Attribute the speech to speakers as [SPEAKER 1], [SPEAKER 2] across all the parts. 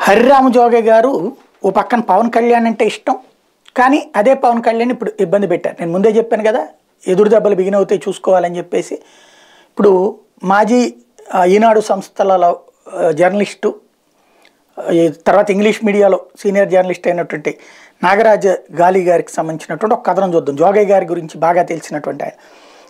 [SPEAKER 1] హరిరామ జోగే గారు ఓ పక్కన పవన్ కళ్యాణ్ అంటే ఇష్టం, కానీ అదే పవన్ కళ్యాణ్ ఇప్పుడు ఇబ్బంది పెట్టారు. నేను ముందే చెప్పాను కదా, ఎదురు దెబ్బలు బిగినవుతాయి చూసుకోవాలని చెప్పేసి. ఇప్పుడు మాజీ ఈనాడు సంస్థలలో జర్నలిస్టు, తర్వాత ఇంగ్లీష్ మీడియాలో సీనియర్ జర్నలిస్ట్ అయినటువంటి నాగరాజ గాలి గారికి సంబంధించినటువంటి ఒక కథనం చూద్దాం. జోగయ్య గారి గురించి బాగా తెలిసినటువంటి ఆయన.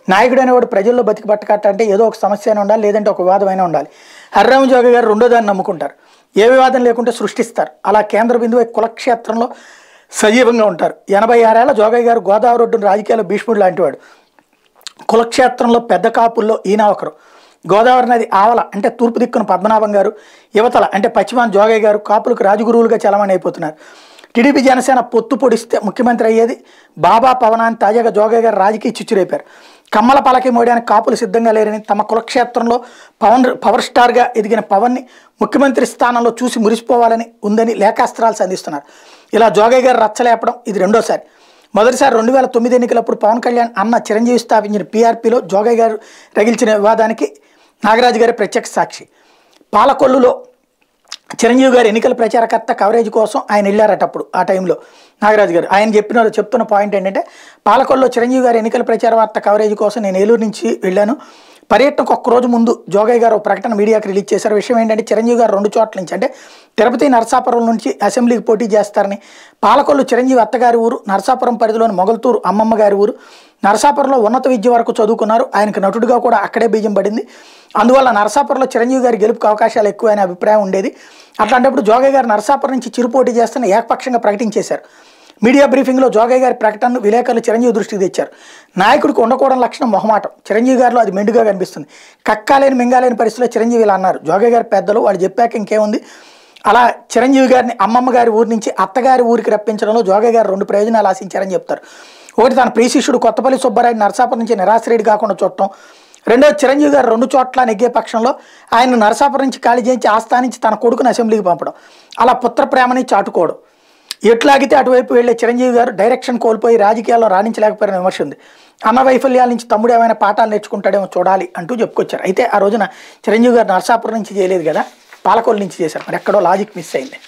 [SPEAKER 1] నాయకుడు అనేవాడు ప్రజల్లో బతికి పట్టకట్ట అంటే ఏదో ఒక సమస్య అయినా ఉండాలి, లేదంటే ఒక వివాదమైనా ఉండాలి. హరిరామ జోగయ్య గారు రెండో దాన్ని నమ్ముకుంటారు. ఏ వివాదం లేకుంటే సృష్టిస్తారు. అలా కేంద్ర బిందువు కులక్షేత్రంలో సజీవంగా ఉంటారు. 86 ఏళ్ల జోగయ్య గారు గోదావరి ఒడ్డున రాజకీయాల్లో భీష్ముడు లాంటివాడు. కులక్షేత్రంలో పెద్ద కాపుల్లో ఈయన ఒకరు. గోదావరి నది ఆవల అంటే తూర్పు దిక్కున పద్మనాభం గారు, యువతల అంటే పశ్చిమాన జోగయ్య గారు కాపులకు రాజగురువులుగా చలమణి అయిపోతున్నారు. టీడీపీ జనసేన పొత్తు పొడిస్తే ముఖ్యమంత్రి అయ్యేది బాబా పవనాన్ని తాజాగా జోగయ్య గారు రాజకీయ చిచ్చురేపారు. కమ్మల పలకి మోయడానికి కాపులు సిద్ధంగా లేరని, తమ కులక్షేత్రంలో పవర్ స్టార్గా ఎదిగిన పవన్ని ముఖ్యమంత్రి స్థానంలో చూసి మురిసిపోవాలని ఉందని లేఖాస్త్రాలు సంధిస్తున్నారు. ఇలా జోగయ్య గారు రచ్చలేపడం ఇది రెండోసారి. మొదటిసారి 2009 ఎన్నికలప్పుడు పవన్ కళ్యాణ్ అన్న చిరంజీవి స్థాపించిన పీఆర్పీలో జోగయ్య గారు రగిల్చిన వివాదానికి నాగరాజు గారి ప్రత్యక్ష సాక్షి. పాలకొల్లులో చిరంజీవి గారు ఎన్నికల ప్రచారకర్త కవరేజ్ కోసం ఆయన వెళ్ళారట. అప్పుడు ఆ టైంలో నాగరాజు గారు ఆయన చెప్తున్న పాయింట్ ఏంటంటే, పాలకొల్లో చిరంజీవి గారు ఎన్నికల ప్రచార వార్త కవరేజ్ కోసం నేను ఏలూరు నుంచి వెళ్ళాను. పర్యటనకు ఒక్కరోజు ముందు జోగయ్య గారు ప్రకటన మీడియాకి రిలీజ్ చేశారు. విషయం ఏంటంటే, చిరంజీవి గారు 2 చోట్ల నుంచి అంటే తిరుపతి నరసాపురం నుంచి అసెంబ్లీకి పోటీ చేస్తారని, పాలకొల్లు చిరంజీవి అత్తగారి ఊరు, నరసాపురం పరిధిలోని మొగల్తూరు అమ్మమ్మ గారి ఊరు. నరసాపురంలో ఉన్నత విద్య వరకు చదువుకున్నారు. ఆయనకు నటుడిగా కూడా అక్కడే బీజం పడింది. అందువల్ల నరసాపురంలో చిరంజీవి గారి గెలుపుకు అవకాశాలు ఎక్కువ అనే అభిప్రాయం ఉండేది. అట్లాంటప్పుడు జోగయ్య గారు నరసాపురం నుంచి చిరుపోటీ చేస్తున్న ఏకపక్షంగా ప్రకటించేశారు. మీడియా బ్రీఫింగ్లో జోగయ్య గారి ప్రకటనను విలేకరులు చిరంజీవి దృష్టికి తెచ్చారు. నాయకుడికి ఉండకూడని లక్షణం మొహమాటం. చిరంజీవి గారిలో అది మెండుగా కనిపిస్తుంది. కక్కాలేని మింగాలేని పరిస్థితిలో చిరంజీవి ఇలా అన్నారు. జోగయ్య గారి పెద్దలు వాళ్ళు చెప్పాక ఇంకేముంది. అలా చిరంజీవి గారిని అమ్మమ్మ గారి ఊరి నుంచి అత్తగారి ఊరికి రప్పించడంలో జోగయ్య గారు 2 ప్రయోజనాలు ఆశించారని చెప్తారు. ఒకటి, తన ప్రియ శిష్యుడు కొత్తపల్లి సుబ్బారాయుడు నరసాపురం నుంచి నిరాశ్రయుడు కాకుండా చూడటం. రెండోది, చిరంజీవి గారు 2 చోట్ల నెగ్గే పక్షంలో ఆయన నరసాపురం నుంచి ఖాళీ చేయించి ఆ స్థానించి తన కొడుకుని అసెంబ్లీకి పంపడం. అలా పుత్ర ప్రేమని చాటుకోవడం. ఎట్లాగితే అటువైపు వెళ్లే చిరంజీవి గారు డైరెక్షన్ కోల్పోయి రాజకీయాల్లో రాణించలేకపోయిన విమర్శ ఉంది. అన్న వైఫల్యాల నుంచి తమ్ముడు ఏమైనా పాఠాలు నేర్చుకుంటాడేమో చూడాలి అంటూ చెప్పుకొచ్చారు. అయితే ఆ రోజున చిరంజీవి గారు నరసాపురం నుంచి చేయలేదు కదా, పాలకొల్లు నుంచి చేశారు. మరి ఎక్కడో లాజిక్ మిస్ అయింది.